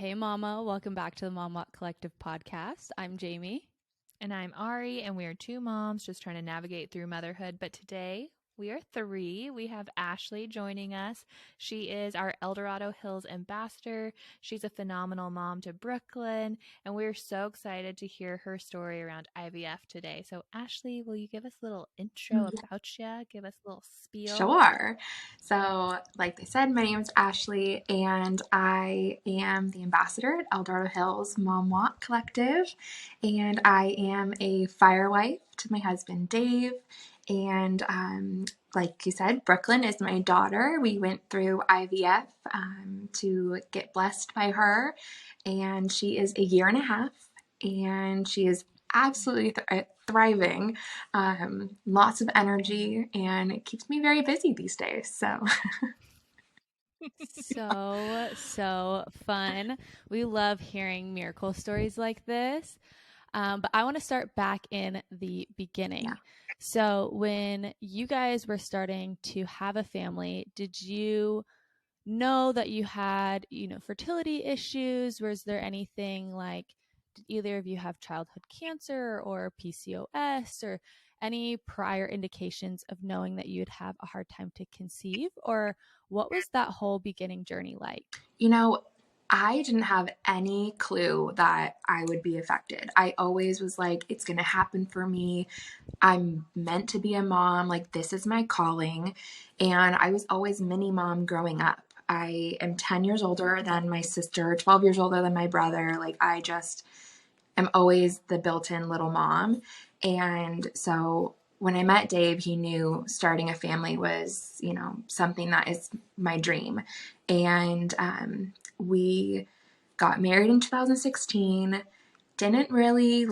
Hey, Mama. Welcome back to the Mom Walk Collective podcast. I'm Jamie. And I'm Ari, and we are two moms just trying to navigate through motherhood. But today we are three. We have Ashley joining us. She is our Dorado Hills ambassador. She's a phenomenal mom to Brooklyn, and we're so excited to hear her story around IVF today. So, Ashley, will you give us a little intro about you? Give us a little spiel. Sure. So, like they said, my name is Ashley, and I am the ambassador at Dorado Hills Mom Walk Collective, and I am a fire wife to my husband Dave. And like you said, Brooklyn is my daughter. We went through IVF to get blessed by her, and she is a year and a half, and she is absolutely thriving, lots of energy, and it keeps me very busy these days. So fun. We love hearing miracle stories like this. But I want to start back in the beginning. Yeah. So when you guys were starting to have a family, did you know that you had, fertility issues? Was there anything like, did either of you have childhood cancer or PCOS or any prior indications of knowing that you'd have a hard time to conceive? Or what was that whole beginning journey like? I didn't have any clue that I would be affected. I always was like, it's going to happen for me. I'm meant to be a mom. Like, this is my calling. And I was always mini mom growing up. I am 10 years older than my sister, 12 years older than my brother. Like, I just am always the built-in little mom. And so when I met Dave, he knew starting a family was, something that is my dream. And we got married in 2016. Didn't really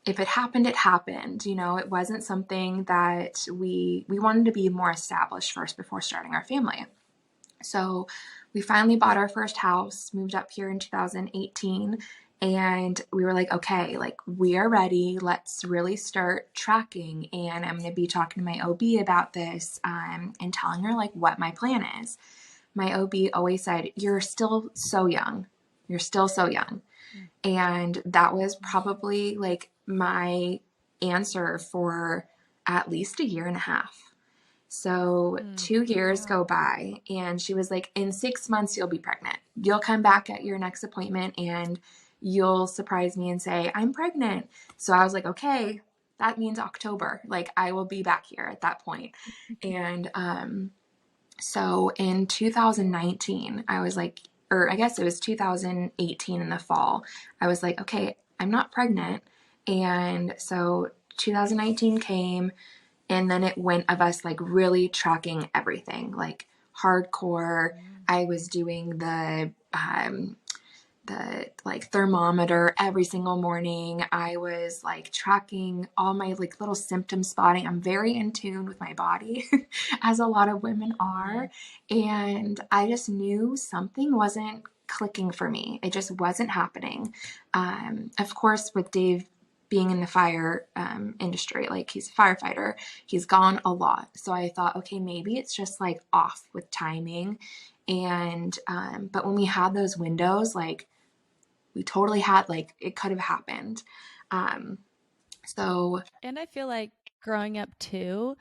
if it happened, it happened. It wasn't something that we wanted to be more established first before starting our family. So we finally bought our first house, moved up here in 2018, and we were like, okay, we are ready. Let's really start tracking. And I'm going to be talking to my OB about this and telling her what my plan is. My OB always said, you're still so young. You're still so young. And that was probably my answer for at least a year and a half. So 2 years go by, and she was like, in 6 months, you'll be pregnant. You'll come back at your next appointment and you'll surprise me and say, I'm pregnant. So I was like, okay, that means October. I will be back here at that point. And so in 2019, I was like, or I guess it was 2018 in the fall, I was like, okay, I'm not pregnant. And so 2019 came, and then it went of us really tracking everything, hardcore. I was doing the thermometer every single morning. I was tracking all my little symptom spotting. I'm very in tune with my body as a lot of women are. And I just knew something wasn't clicking for me. It just wasn't happening. Of course, with Dave being in the fire industry, he's a firefighter, he's gone a lot. So I thought, okay, maybe it's just off with timing. And but when we had those windows, we totally had it could have happened. So And I feel like growing up too,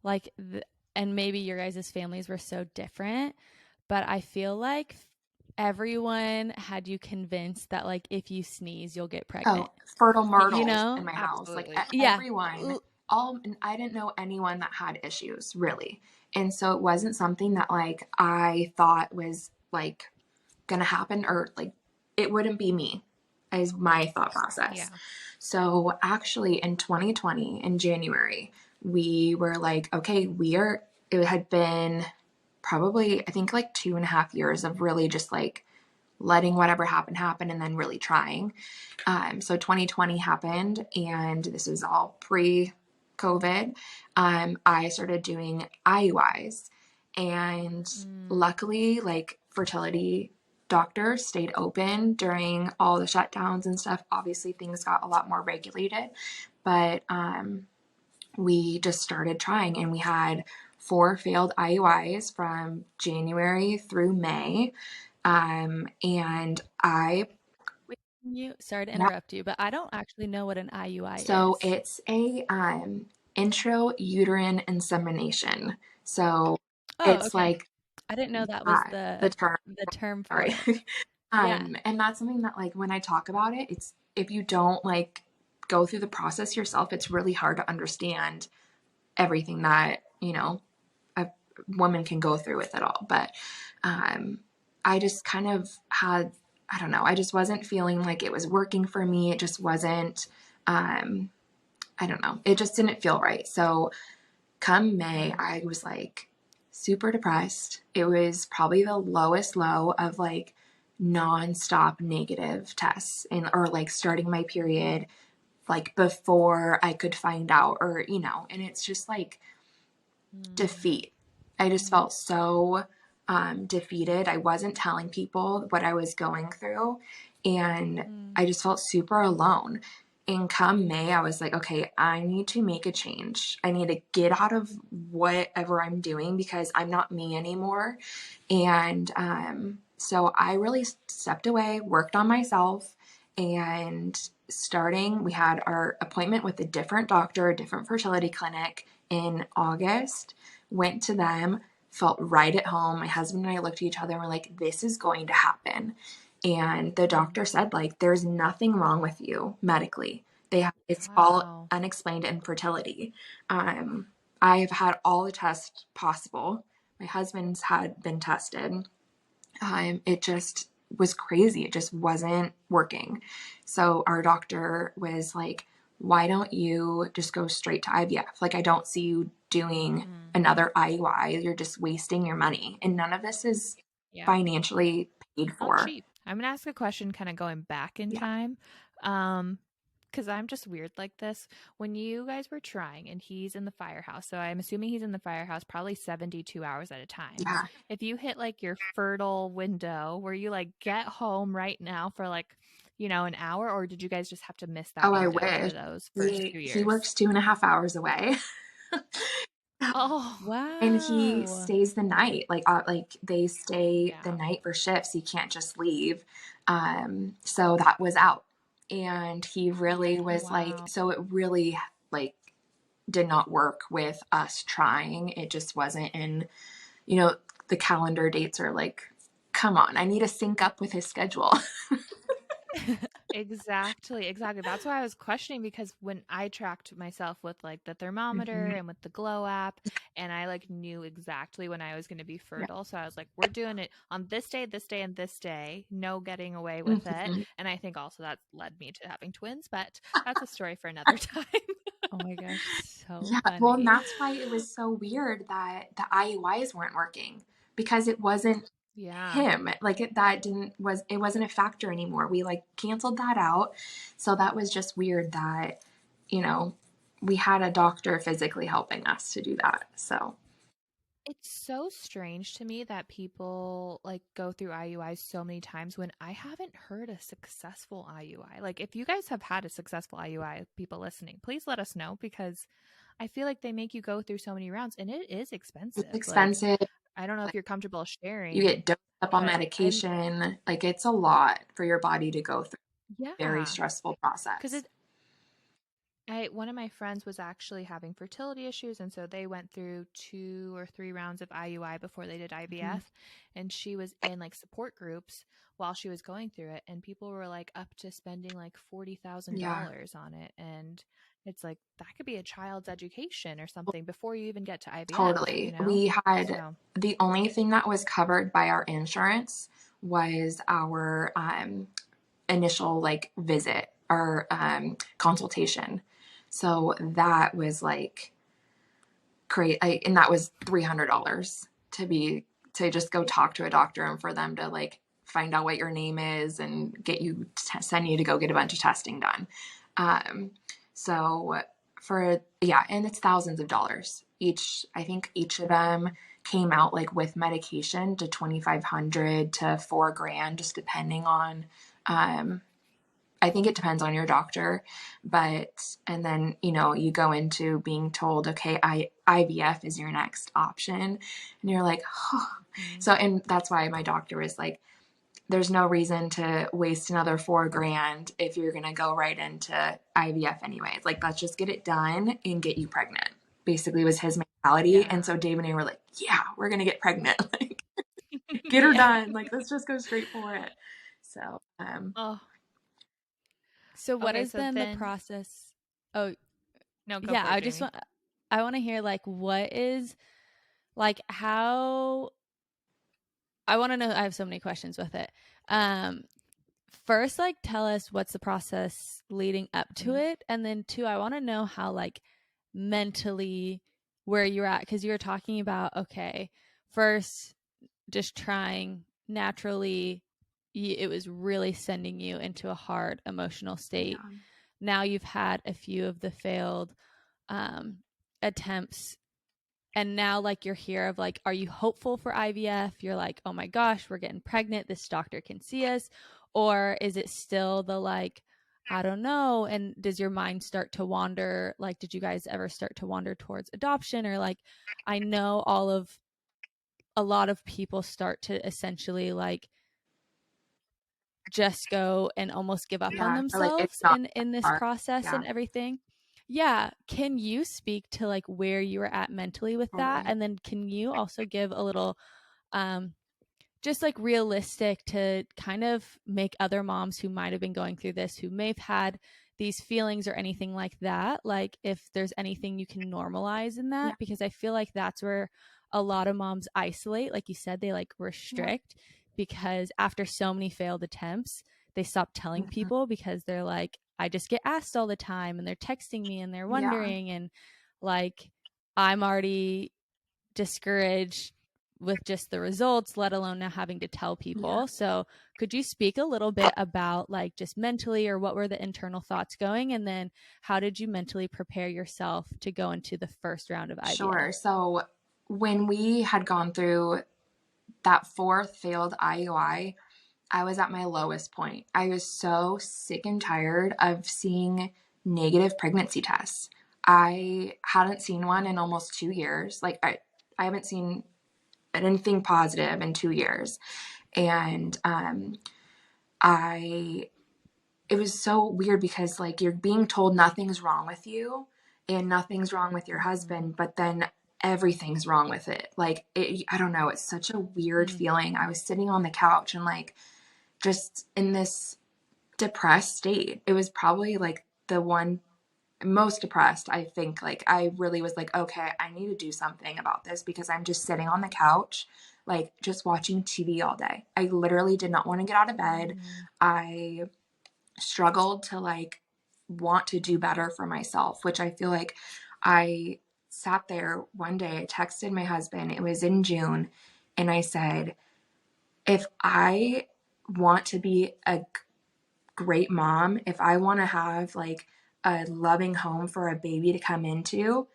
and maybe your guys' families were so different, but I feel like everyone had you convinced that if you sneeze, you'll get pregnant. Fertile myrtles in my house. Absolutely. Everyone, and I didn't know anyone that had issues really. And so it wasn't something that I thought was gonna happen, or it wouldn't be me, is my thought process. Yeah. So actually in 2020, in January, we were okay, it had been probably, I think 2.5 years of really just letting whatever happen, and then really trying. So 2020 happened, and this was all pre-COVID. I started doing IUIs, and luckily fertility doctors stayed open during all the shutdowns and stuff. Obviously things got a lot more regulated, but we just started trying, and we had 4 failed IUIs from January through May. And I, Wait, sorry to yeah, interrupt you, but I don't actually know what an IUI so is. it's a intrauterine insemination. So Oh, it's okay. like, I didn't know that was yeah, the term, the term for sorry. it. Yeah. And that's something that, like, when I talk about it, it's, if you don't like go through the process yourself, it's really hard to understand everything that, a woman can go through with it all. But I just kind of had, I don't know, I just wasn't feeling like it was working for me. It just wasn't, I don't know, it just didn't feel right. So come May, I was like super depressed. It was probably the lowest low of like nonstop negative tests, and or like starting my period like before I could find out, or and it's just like Mm, defeat. I just mm, felt so defeated. I wasn't telling people what I was going through, and mm, I just felt super alone. And come May, I was like, okay, I need to make a change. I need to get out of whatever I'm doing because I'm not me anymore. And so I really stepped away, worked on myself, and we had our appointment with a different doctor, a different fertility clinic in August, went to them, felt right at home. My husband and I looked at each other and were like, this is going to happen. And the mm. doctor said, like, there's nothing wrong with you medically. It's all Wow. unexplained infertility. I have had all the tests possible. My husband's had been tested. It just was crazy. It just wasn't working. So our doctor was like, why don't you just go straight to IVF? Like, I don't see you doing Mm. another IUI. You're just wasting your money. And none of this is Yeah. financially paid Not for. cheap. I'm gonna ask a question kind of going back in Yeah. time. Because I'm just weird like this. When you guys were trying and he's in the firehouse, so I'm assuming he's in the firehouse probably 72 hours at a time. Yeah. If you hit like your fertile window where you like get home right now for like, an hour, or did you guys just have to miss that Oh, I window for wish. those first few He years? works 2.5 hours away. Oh, And he Wow. stays the night, like they stay the yeah. night for shifts. He can't just leave. So that was out. And he really Oh, was like, wow. so it really like did not work with us trying. It just wasn't in, you know, the calendar dates are like, come on, I need to sync up with his schedule. Exactly, exactly. That's why I was questioning because when I tracked myself with like the thermometer Mhm. and with the Glow app, and I like knew exactly when I was going to be Yeah. fertile. So I was like, we're doing it on this day, and this day. No getting away with it. Mhm. And I think also that led me to having twins, but that's a story for another time. Oh my gosh, so Yeah, well, and funny. that's why it was so weird that the IUIs weren't working because it wasn't Yeah. him. Like it wasn't a factor anymore. We like canceled that out. So that was just weird that, you know, we had a doctor physically helping us to do that. So It's so strange to me that people like go through IUIs so many times when I haven't heard a successful IUI. Like if you guys have had a successful IUI, people listening, please let us know because I feel like they make you go through so many rounds and it is it's expensive. Like expensive. I don't know if Like, you're comfortable you sharing, get dosed up on but I'm medication. Like it's a lot for your body to go through. Very yeah, stressful cuz process. it I one of my friends was actually having fertility issues, and so they went through 2 or 3 rounds of IUI before they did Mhm. IVF, and she was in like support groups while she was going through it, and people were like up to spending like forty thousand Yeah, dollars on it, and it's like that could be a child's education or something before you even get to IVF, you totally. know? We had So the only thing that was covered by our insurance was our initial like visit or consultation. So that was like great. And that was $300 to just go talk to a doctor and for them to like find out what your name is and send you to go get a bunch of testing done. Um, so yeah, and it's thousands of dollars each. I think each of them came out like with medication to 2,500 to 4 grand, just depending on, um, I think it depends on your doctor, and then, you go into being told, okay, IVF is your next option. And you're like, oh. mm, So, and that's why my doctor was like, there's no reason to waste another $4,000 if you're going to go right into IVF anyways. Like, let's just get it done and get you pregnant, basically was his mentality. Yeah. And so Dave and I were like, yeah, we're going to get pregnant. Like, get her done. Like, let's just go straight for it. So, Oh, So what okay. is So then the then, process? Oh, no, go yeah, for it, Jamie. I want to hear like what is like how I want to know. I have so many questions with it. Um First, like tell us what's the process leading up to it, and then two, I want to know how like mentally where you're at, because you were talking about, okay, first just trying naturally, it was really sending you into a hard emotional state. yeah, Now you've had a few of the failed um, attempts, and now like you're here of like, are you hopeful for IVF? You're like, oh my gosh, we're getting pregnant, this doctor can see us. Or is it still the like, I don't know? And does your mind start to wander? Like, did you guys ever start to wander towards adoption? Or like, I know a lot of people start to essentially like just go and almost give up on yeah, or like it's themselves not in this hard. process Yeah, and everything. Yeah, can you speak to like where you were at mentally with that, totally. and then can you also give a little um just like realistic to kind of make other moms who might have been going through this, who may have had these feelings or anything like that, like if there's anything you can normalize in Yeah, that, because I feel like that's where a lot of moms isolate, like you said, they like yeah, restrict, because after so many failed attempts they stop telling mhm, people, because they're like, I just get asked all the time and they're texting me and they're yeah, wondering, and like I'm already discouraged with just the results, let alone now having to tell yeah. people. So, could you speak a little bit about like just mentally, or what were the internal thoughts going? And then how did you mentally prepare yourself to go into the first round of IVF? Sure. So when we had gone through that fourth failed IUI, I was at my lowest point. I was so sick and tired of seeing negative pregnancy tests. I hadn't seen one in almost 2 years. Like, I haven't seen anything positive in 2 years. And I it was so weird because like you're being told nothing's wrong with you and nothing's wrong with your Mm-hmm. husband, but then everything's wrong with it. Like, I don't know, it's such a weird Mm-hmm. feeling. I was sitting on the couch and like just in this depressed state. It was probably like the one most depressed, I think. Like, I really was like, okay, I need to do something about this because I'm just sitting on the couch, like just watching TV all day. I literally did not want to get out of bed. I struggled to like want to do better for myself, which I feel like I sat there one day, I texted my husband, it was in June, and I said, if I want to be a great mom, if I want to have like a loving home for a baby to come into,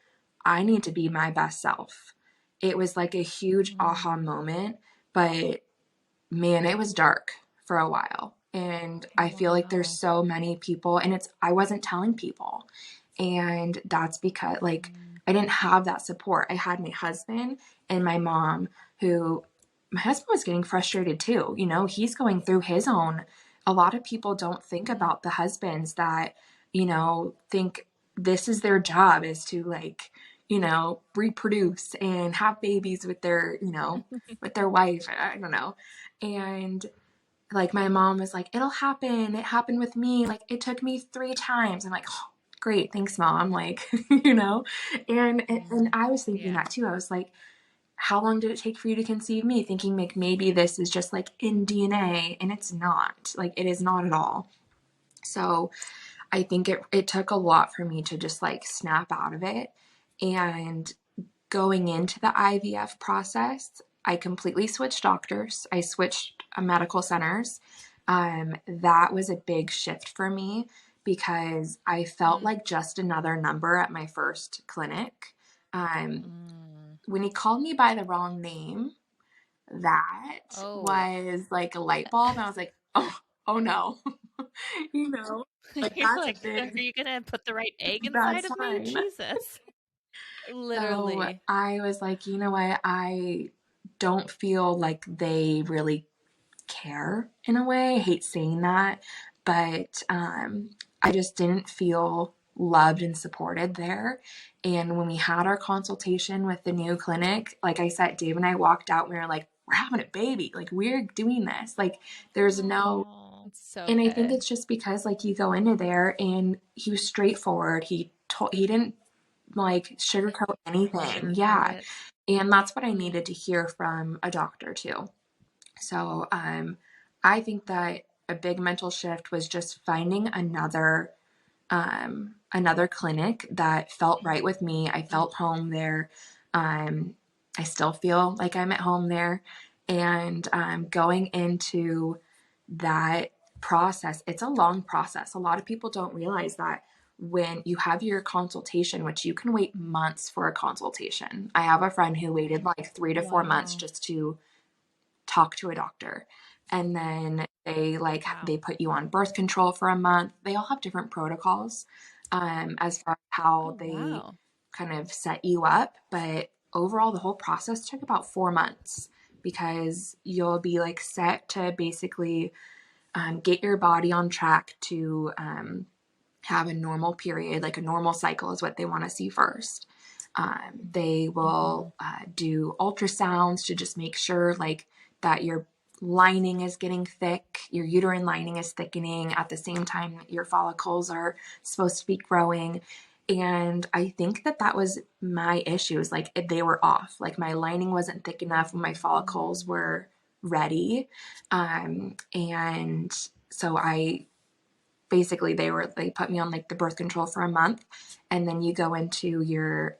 I need to be my best self. It was like a huge aha Mm-hmm. moment, but man, it was dark for a while. And I feel like there's Wow. so many people, and I wasn't telling people. And that's because like I didn't have that support. I had my husband and my mom, who my husband was getting frustrated too. You know, he's going through his own. A lot of people don't think Mm-hmm. about the husbands that, think this is their job, is to like, reproduce and have babies with their, with their wife. I don't know. And like my mom was like, it'll happen. It happened with me. Like, it took me 3 times. I'm like, oh, great, thanks, mom. Like, and I was thinking Yeah. that too. I was like, how long did it take for you to conceive me? Thinking like maybe this is just like in DNA, and it's not. Like, it is not at all. So I think it took a lot for me to just like snap out of it. And going into the IVF process, I completely switched doctors. I switched medical centers. That was a big shift for me because I felt Mm. like just another number at my first clinic. Um, Mm. when he called me by the wrong name, that Oh. was like a light bulb. And I was like, oh no, you know, like You're that's a like, are big, you gonna put the right egg bad inside of me? sign. Jesus. So Literally. I was like, you know what? I don't feel like they really care in a way. I hate saying that, but I just didn't feel loved and supported there. And when we had our consultation with the new clinic, like I said, Dave and I walked out and we were like, we're having a baby. Like, we're doing this. Like, there's no, Oh, It's so and I think good. it's just because like you go into there and he was straightforward. He didn't like sugarcoat anything. sugarcoat Yeah. it. And that's what I needed to hear from a doctor too. So I think that a big mental shift was just finding another clinic that felt right with me. I felt home there. Um, I still feel like I'm at home there. And going into that process, it's a long process. A lot of people don't realize that when you have your consultation, which you can wait months for a consultation. I have a friend who waited like 3 to 4 months Wow. just to talk to a doctor. And then Wow. they put you on birth control for a month. They all have different protocols as far as how Oh, they wow. kind of set you up. But overall, the whole process took about 4 months because you'll be like set to basically get your body on track to have a normal period, like a normal cycle is what they want to see first. They Mm-hmm. will do ultrasounds to just make sure like that your lining is getting thick, your uterine lining is thickening at the same time that your follicles are supposed to be growing. And I think that that was my issues. Like they were off. Like my lining wasn't thick enough when my follicles were ready. And so I basically they put me on like the birth control for a month, and then you go into your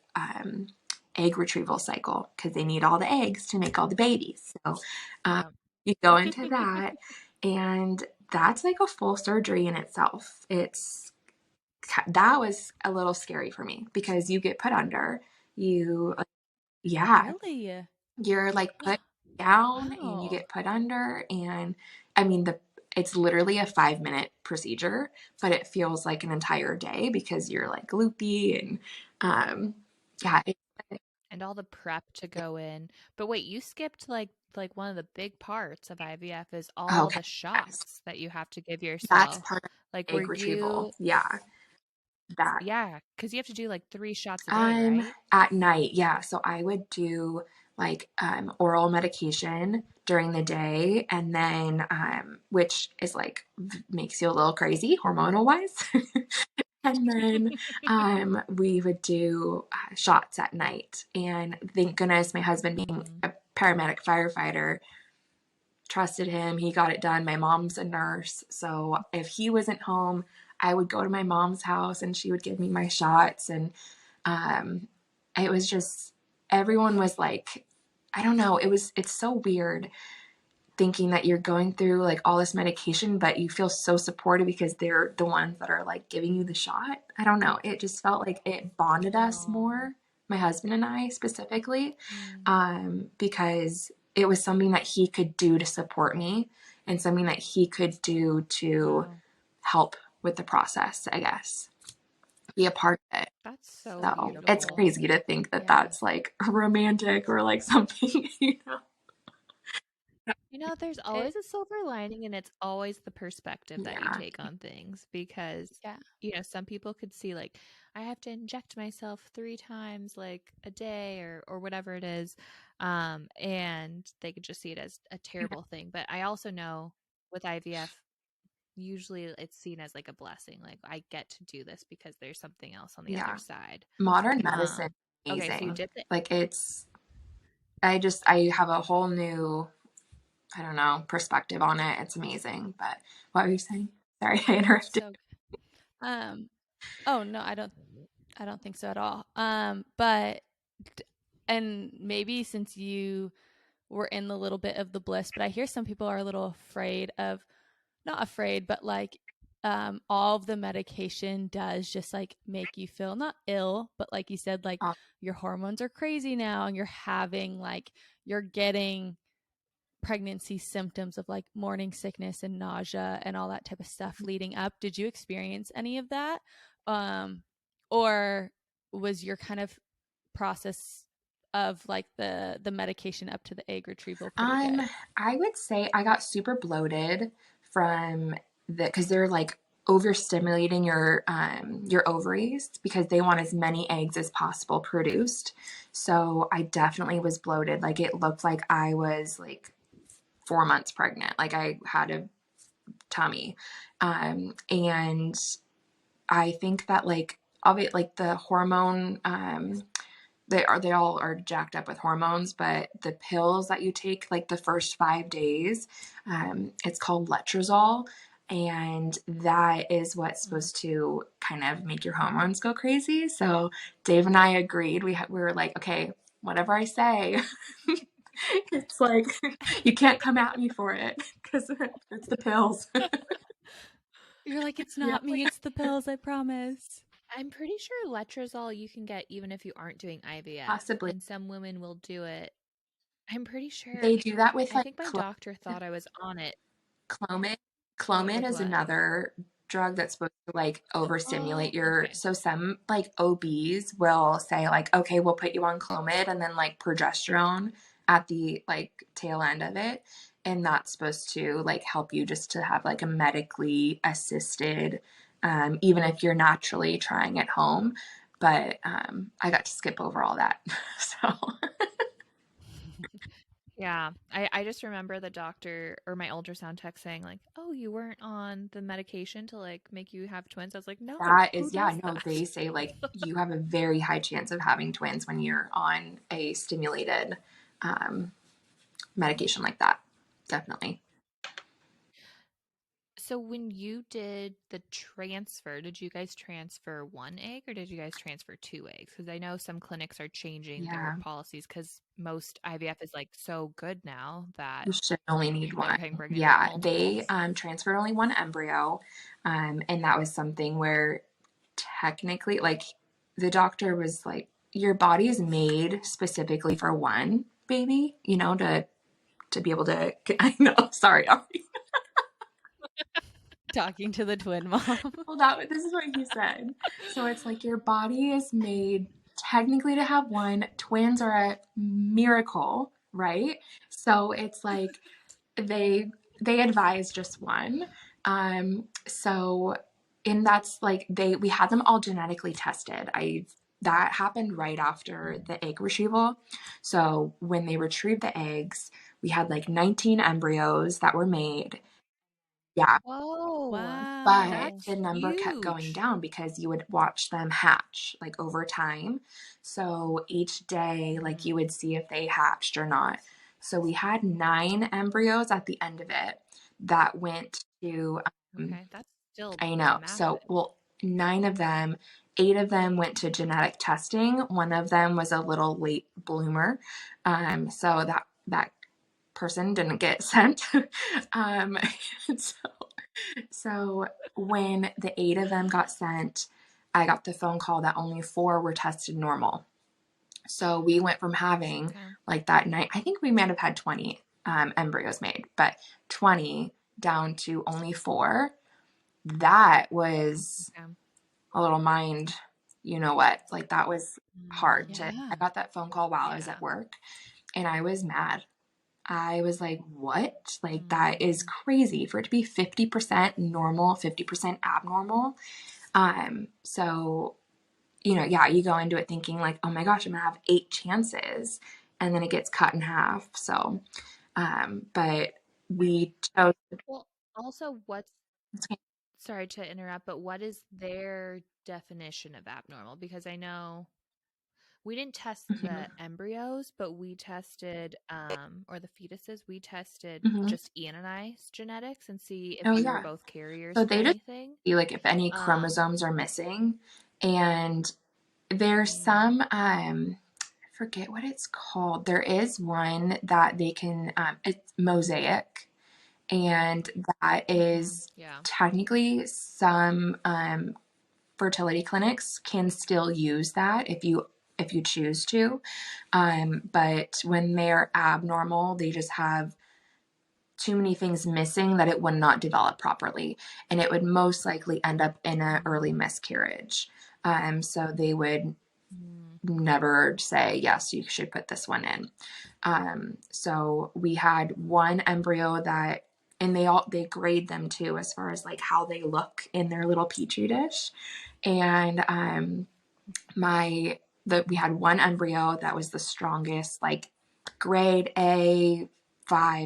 egg retrieval cycle because they need all the eggs to make all the babies. So um, Yeah. you go into that, and that's like a full surgery in itself. It's that was a little scary for me because you get put under. You Yeah, Really? you're like put down and you Wow. get put under, and I mean the it's literally a 5 minute procedure, but it feels like an entire day because you're like loopy and um yeah, And all the prep to go in. But wait, you skipped like one of the big parts of IVF is all okay, the yes. shots that you have to give That's yourself. part of Like were egg retrieval. you Yeah. That yeah, because you have to do like 3 shots a day, right? at night, yeah. So I would do like oral medication during the day, and then which is like makes you a little crazy hormonal wise. And then we would do shots at night. And thank goodness my husband, being Mm-hmm. a paramedic firefighter, trusted him. He got it done. My mom's a nurse. So if he wasn't home, I would go to my mom's house and she would give me my shots. And um, it was just, everyone was like, I don't know. It's so weird thinking that you're going through like all this medication, but you feel so supported because they're the ones that are like giving you the shot. I don't know. It just felt like it bonded us Oh. more, my husband and I specifically, Mm. because it was something that he could do to support me and something that he could do to Wow. help with the process, I guess, be a part of it. That's so So it's beautiful. crazy to think that Yeah. that's like romantic or like something, you know? You know, there's It always a silver lining, and it's always the perspective that you Yeah. take on things because, Yeah. some people could see like, I have to inject myself 3 times like a day or whatever it is. And they could just see it as a terrible thing. But I also know with IVF, usually it's seen as like a blessing. Like I get to do this because there's something else on the other Yeah. side. Modern medicine, Um, okay, so you amazing. did the Like I have a whole new, I don't know, perspective on it. It's amazing. But what were you saying? Sorry, I interrupted. So um oh no, I don't think so at all. But and maybe since you were in the little bit of the bliss, but I hear some people are a little afraid of, not afraid, but like all of the medication does just like make you feel not ill, but like you said, like Oh, your hormones are crazy now and you're having like you're getting pregnancy symptoms of like morning sickness and nausea and all that type of stuff leading up. Did you experience any of that? Um, or was your kind of process of like the medication up to the egg retrieval pretty Um, good? I would say I got super bloated from because they're like overstimulating your ovaries because they want as many eggs as possible produced. So I definitely was bloated. Like it looked like I was like 4 months pregnant. Like I had a tummy. And I think that like obviously like the hormone they all are jacked up with hormones, but the pills that you take like the first 5 days, it's called letrozole, and that is what's supposed to kind of make your hormones go crazy. So Dave and I agreed. We were like, okay, whatever I say, it's like you can't come at me for it because it's the pills. You're like, it's Yeah, not me, it's the pills, I promise. I'm pretty sure letrozole you can get even if you aren't doing IVF, possibly. and some women will do it. I'm pretty sure. They do that with I like think my doctor thought I was on it. Clomid. Clomid With is what? another drug that's supposed to like overstimulate Oh, your, okay. so some like OBs will say like, okay, we'll put you on Clomid and then like progesterone at the like tail end of it. And that's supposed to like help you just to have like a medically assisted, even if you're naturally trying at home. But I got to skip over all that. So Yeah, I just remember the doctor or my ultrasound tech saying like, "Oh, you weren't on the medication to like make you have twins." I was like, "No, that who is, yeah, does no, that?" they say like you have a very high chance of having twins when you're on a stimulated um, medication like that. Definitely. So when you did the transfer, did you guys transfer one egg or did you guys transfer two eggs? Because I know some clinics are changing their Yeah. policies because most IVF is like so good now that You should only need they're one. getting pregnant with Yeah. They multiples. transferred only one embryo. And that was something where technically, like, the doctor was like, your body is made specifically for one baby, to be able to, I know, sorry, Ari. Talking to the twin mom. Well, this is what he said. So it's like your body is made technically to have one. Twins are a miracle, right? So it's like they advise just one. So and that's like we had them all genetically tested. I That happened right after the egg retrieval. So when they retrieved the eggs, we had like 19 embryos that were made. Yeah, Whoa, but Wow. that's the number kept going huge. down because you would watch them hatch like over time. So each day, like Mhm. you would see if they hatched or not. So we had 9 embryos at the end of it that went to, Okay, that's still I know. So, massive. well, 9 of them, 8 of them went to genetic testing. One of them was a little late bloomer. So that person didn't get sent. um, so so when the 8 of them got sent, I got the phone call that only 4 were tested normal. So we went from having Okay. like that night, I think we might have had 20 embryos made, but 20 down to only 4. That was Okay. a little mind, you know what? Like that was hard to, Yeah. I got that phone call while I was Yeah. at work and I was mad. I was like, what? Like, that is Mm. crazy for it to be 50% normal, 50% abnormal. So, yeah, you go into it thinking, like, oh my gosh, I'm gonna have 8 chances. And then it gets cut in half. So, but we chose, Well, also, sorry to interrupt, but what is their definition of abnormal? Because I know we didn't test mhm, the embryos, but we tested, or the fetuses, we tested mhm. just Ian and I's genetics and see if Oh, we were yeah. both carriers So for they just anything. see, like, if any Um, chromosomes are missing. And there's mm, some, I forget what it's called. There is one that they can, it's mosaic, and that is yeah. technically some fertility clinics can still use that if you choose to. But when they're abnormal, they just have too many things missing that it would not develop properly, and it would most likely end up in an early Mm, miscarriage. So they would never say, yes, you should put this one in. So we had one embryo that, and they grade them too, as far as like how they look in their little petri dish. And we had one embryo that was the strongest, like grade A5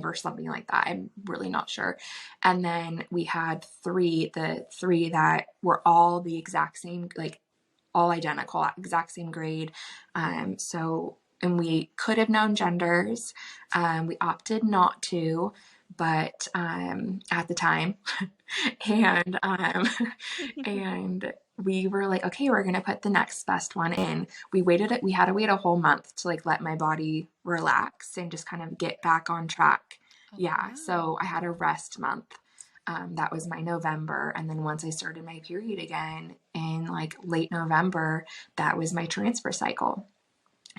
or something like that. I'm really not sure. And then we had the three that were all the exact same, like all identical, exact same grade. And we could have known genders. We opted not to, but at the time, and and we were like, okay, we're gonna put the next best one in. We had to wait a whole month to like let my body relax and just kind of get back on track. Oh, Yeah, wow. so I had a rest month. That was my November. And then once I started my period again in like late November, that was my transfer cycle.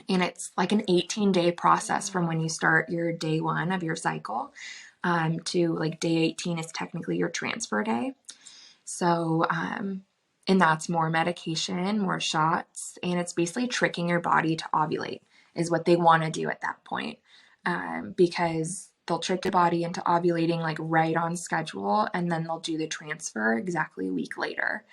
And it's like an 18-day process from when you start your day one of your cycle to like day 18 is technically your transfer day. So, and that's more medication, more shots, and it's basically tricking your body to ovulate is what they want to do at that point. Because they'll trick the body into ovulating like right on schedule, and then they'll do the transfer exactly a week later.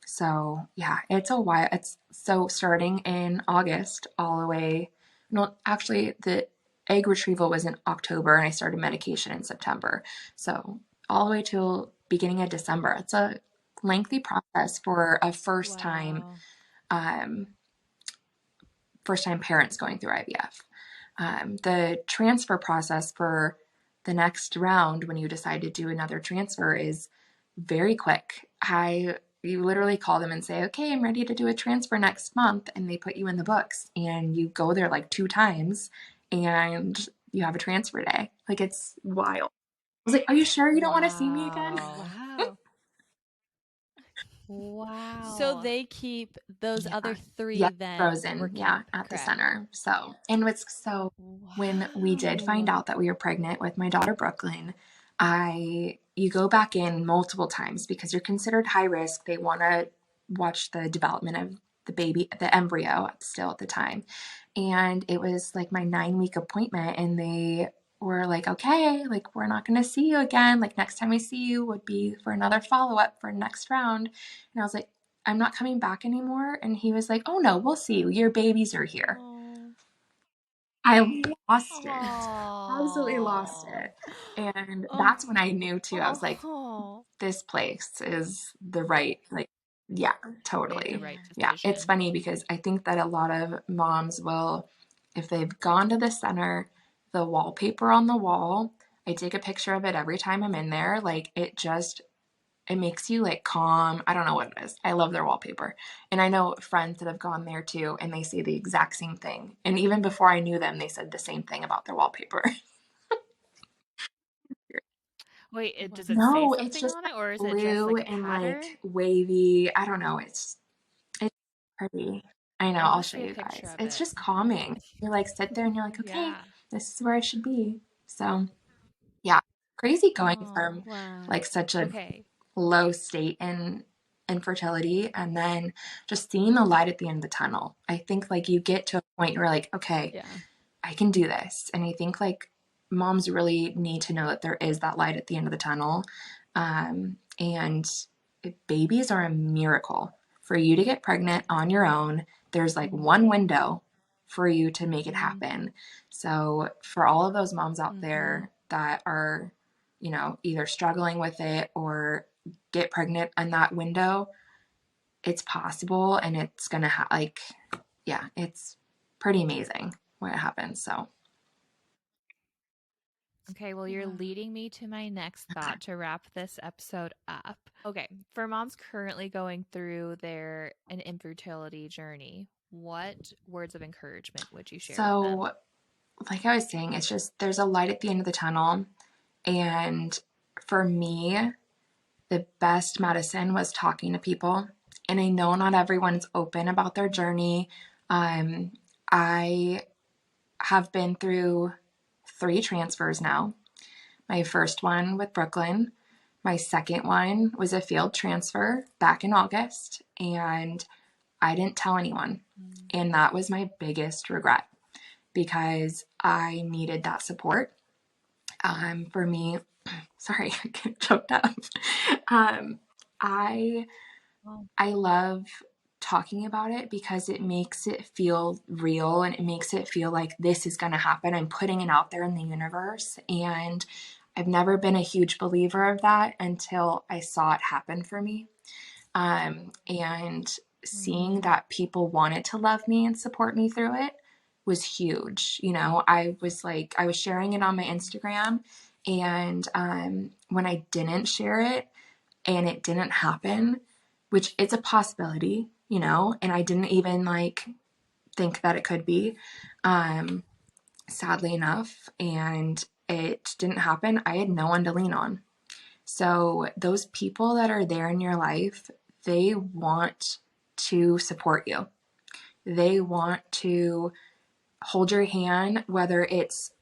So yeah, it's a while. It's so starting in August all the way. No, actually, the egg retrieval was in October, and I started medication in September. So all the way till beginning of December. It's a lengthy process for a first time parents going through IVF. The transfer process for the next round, when you decide to do another transfer, is very quick. You literally call them and say, okay, I'm ready to do a transfer next month. And they put you in the books and you go there like 2 times and you have a transfer day. Like, it's wild. I was like, are you sure you don't want to see me again? Wow. So Wow. they keep those Yeah. other 3 Yeah, then were frozen. Yeah, kept, at the correct? center. So, and what's so when we did find Wow. out that we were pregnant with my daughter Brooklyn, you go back in multiple times because you're considered high risk. They want to watch the development of the baby, the embryo still at the time. And it was like my 9-week appointment, and they were like, okay, like we're not going to see you again. Like next time we see you would be for another follow-up for next round. And I was like, I'm not coming back anymore. And he was like, oh no, we'll see you. Your babies are here. Oh. I lost it. Absolutely lost Oh. it. And Oh. that's when I knew too. I was like, Oh. this place is the right, like, yeah, Made the totally. right Yeah. It's decision. funny because I think that a lot of moms will, if they've gone to the center, the wallpaper on the wall, I take a picture of it every time I'm in there. Like it makes you like calm. I don't know what it is. I love their wallpaper. And I know friends that have gone there too, and they say the exact same thing. And even before I knew them, they said the same thing about their wallpaper. Wait, Wow. does it say No, it's something just on like it or is it just blue like a and like pattern? wavy. I don't know. It's pretty. I know. I'm I'll gonna show see a you picture guys. of It's it. just calming. You like sit there and you're like, okay, Yeah. this is where I should be. So yeah, crazy going Oh, from Wow. like such a okay. low state in infertility and then just seeing the light at the end of the tunnel. I think like you get to a point where like, okay, Yeah. I can do this. And I think like moms really need to know that there is that light at the end of the tunnel. And babies are a miracle. For you to get pregnant on your own, there's like one window for you to make it Mhm. happen. So for all of those moms out Mhm. there that are, either struggling with it or get pregnant in that window, it's possible and it's gonna yeah, it's pretty amazing when it happens. So Okay, well, you're Wow. leading me to my next thought to wrap this episode up. Okay, for moms currently going through an infertility journey, what words of encouragement would you share with them? so like I was saying, it's just there's a light at the end of the tunnel. And for me, the best medicine was talking to people. And I know not everyone's open about their journey. I have been through 3 transfers now. My first one with Brooklyn. My second one was a field transfer back in August. And I didn't tell anyone. And that was my biggest regret because I needed that support. For me, sorry, I get choked up. Um, I I love talking about it because it makes it feel real and it makes it feel like this is going to happen. I'm putting it out there in the universe. And I've never been a huge believer of that until I saw it happen for me. And seeing that people wanted to love me and support me through it was huge. You know, I was sharing it on my Instagram. And when I didn't share it and it didn't happen, which it's a possibility, you know, and I didn't even think that it could be, sadly enough, and it didn't happen, I had no one to lean on. So those people that are there in your life, they want to support you. They want to hold your hand, whether it's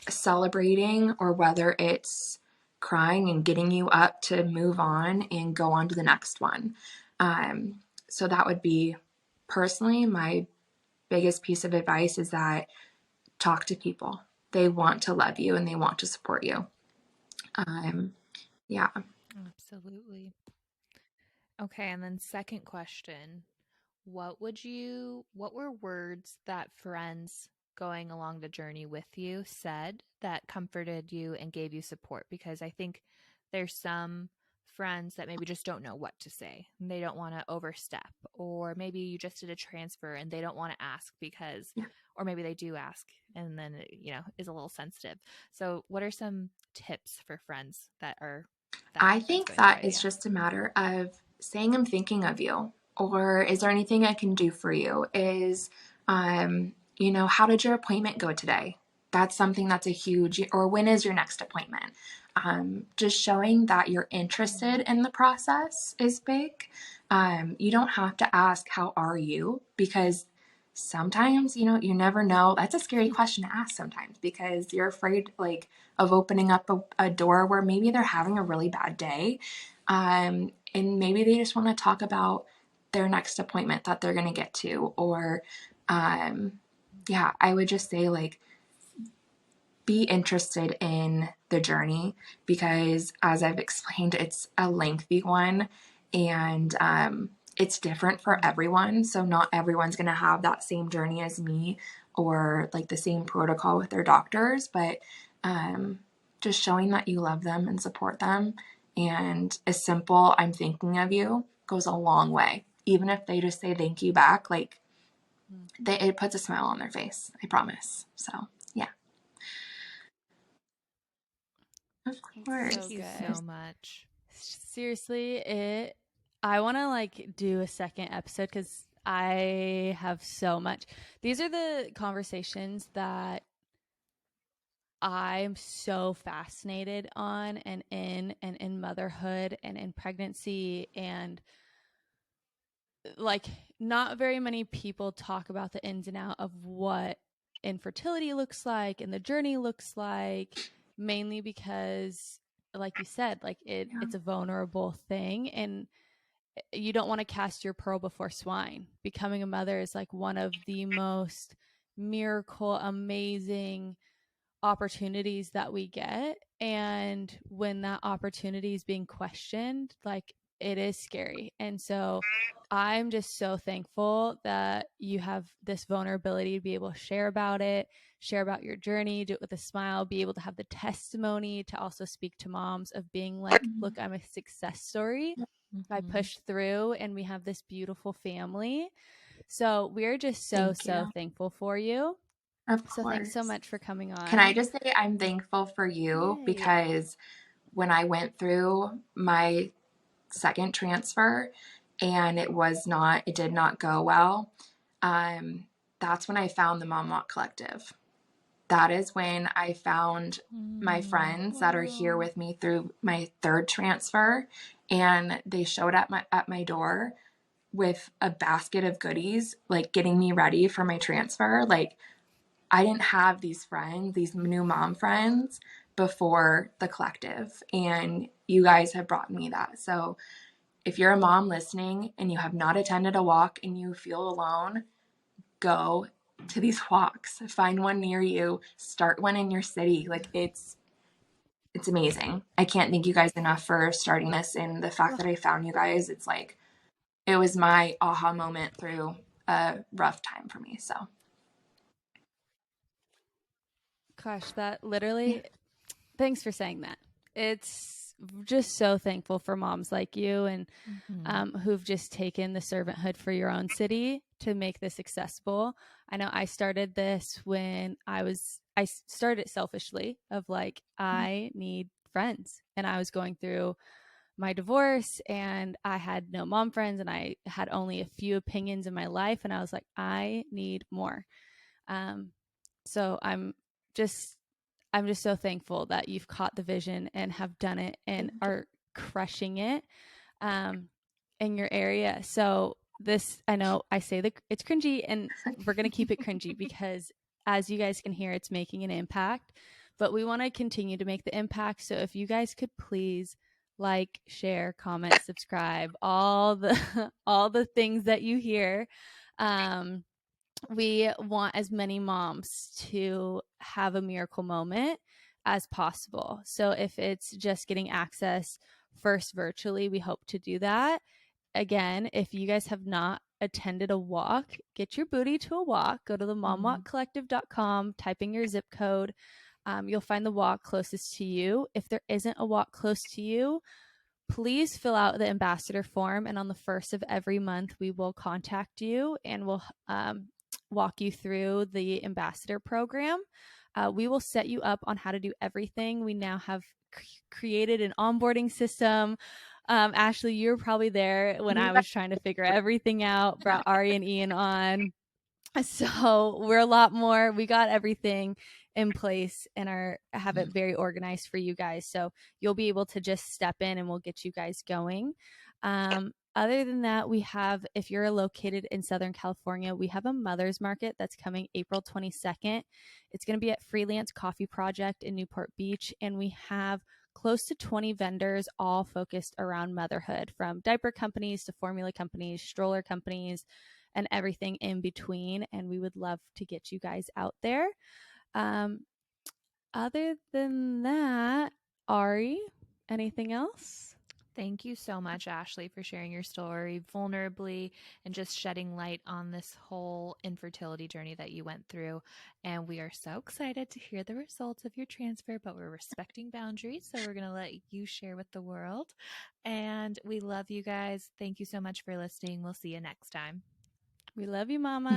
celebrating or whether it's crying and getting you up to move on and go on to the next one. So that would be personally my biggest piece of advice is that talk to people. They want to love you and they want to support you. Yeah. Absolutely. Okay, and then second question. What were words that friends going along the journey with you said that comforted you and gave you support? Because I think there's some friends that maybe just don't know what to say. And they don't want to overstep, or maybe you just did a transfer and they don't want to ask because, Yeah. or maybe they do ask and then it, is a little sensitive. So what are some tips for friends that are I that's think going through that it? it's Yeah. just a matter of saying, I'm thinking of you, or is there anything I can do for you? How did your appointment go today? That's something that's a huge, or when is your next appointment? Just showing that you're interested in the process is big. You don't have to ask, how are you? Because sometimes, you never know. That's a scary question to ask sometimes because you're afraid, of opening up a door where maybe they're having a really bad day. And maybe they just want to talk about their next appointment that they're going to get to. Or, I would just say, be interested in the journey because, as I've explained, it's a lengthy one and it's different for everyone. So not everyone's going to have that same journey as me or the same protocol with their doctors, but just showing that you love them and support them. And a simple, I'm thinking of you goes a long way. Even if they just say thank you back, it puts a smile on their face, I promise. So, yeah. Of course. Thank you so much. Seriously, I want to do a second episode because I have so much. These are the conversations that I'm so fascinated on and in motherhood and in pregnancy, and not very many people talk about the ins and out of what infertility looks like and the journey looks like, mainly because like you said, it's a vulnerable thing and you don't want to cast your pearl before swine. Becoming a mother is one of the most miracle, amazing opportunities that we get. And when that opportunity is being questioned, it is scary. And so I'm just so thankful that you have this vulnerability to be able to share about it, share about your journey, do it with a smile, be able to have the testimony to also speak to moms of being look, I'm a success story. I pushed through and we have this beautiful family. So we're just so thankful for you. Of course. So thanks so much for coming on. Can I just say I'm thankful for you because when I went through my second transfer and it did not go well, that's when I found the Mom Walk Collective. That is when I found my friends that are here with me through my third transfer, and they showed up at my door with a basket of goodies, getting me ready for my transfer. I didn't have these friends, these new mom friends, before the collective, and you guys have brought me that. So if you're a mom listening and you have not attended a walk and you feel alone, go to these walks. Find one near you. Start one in your city. Like it's amazing. I can't thank you guys enough for starting this, and the fact that I found you guys, it's like it was my aha moment through a rough time for me. So Gosh, that yeah. literally, thanks for saying that. It's just so thankful for moms like you and who've just taken the servanthood for your own city to make this accessible. I know I started this when I started it selfishly of like, I need friends. And I was going through my divorce and I had no mom friends and I had only a few opinions in my life. And I was like, I need more. Um, so just I'm just so thankful that you've caught the vision and have done it and are crushing it in your area. So this, I know I say that it's cringy and we're going to keep it cringy because as you guys can hear, it's making an impact, but we want to continue to make the impact. So if you guys could please like, share, comment, subscribe, all the, all the things that you hear. We want as many moms to have a miracle moment as possible. So if it's just getting access first virtually, we hope to do that. Again, if you guys have not attended a walk, get your booty to a walk. Go to the momwalkcollective.com, type in your zip code. You'll find the walk closest to you. If there isn't a walk close to you, please fill out the ambassador form. And on the first of every month, we will contact you and we'll walk you through the ambassador program. We will set you up on how to do everything. We now have created an onboarding system. Ashley, you were probably there when I was trying to figure everything out, brought Ari and Ian on. So we're a lot more. We got everything in place and have it very organized for you guys. So you'll be able to just step in and we'll get you guys going. Other than that, we have, if you're located in Southern California, we have a mother's market that's coming April 22nd. It's going to be at Freelance Coffee Project in Newport Beach. And we have close to 20 vendors, all focused around motherhood, from diaper companies to formula companies, stroller companies, and everything in between. And we would love to get you guys out there. Other than that, Ari, anything else? Thank you so much, Ashley, for sharing your story vulnerably and just shedding light on this whole infertility journey that you went through. And we are so excited to hear the results of your transfer, but we're respecting boundaries. So we're going to let you share with the world. And we love you guys. Thank you so much for listening. We'll see you next time. We love you, Mama.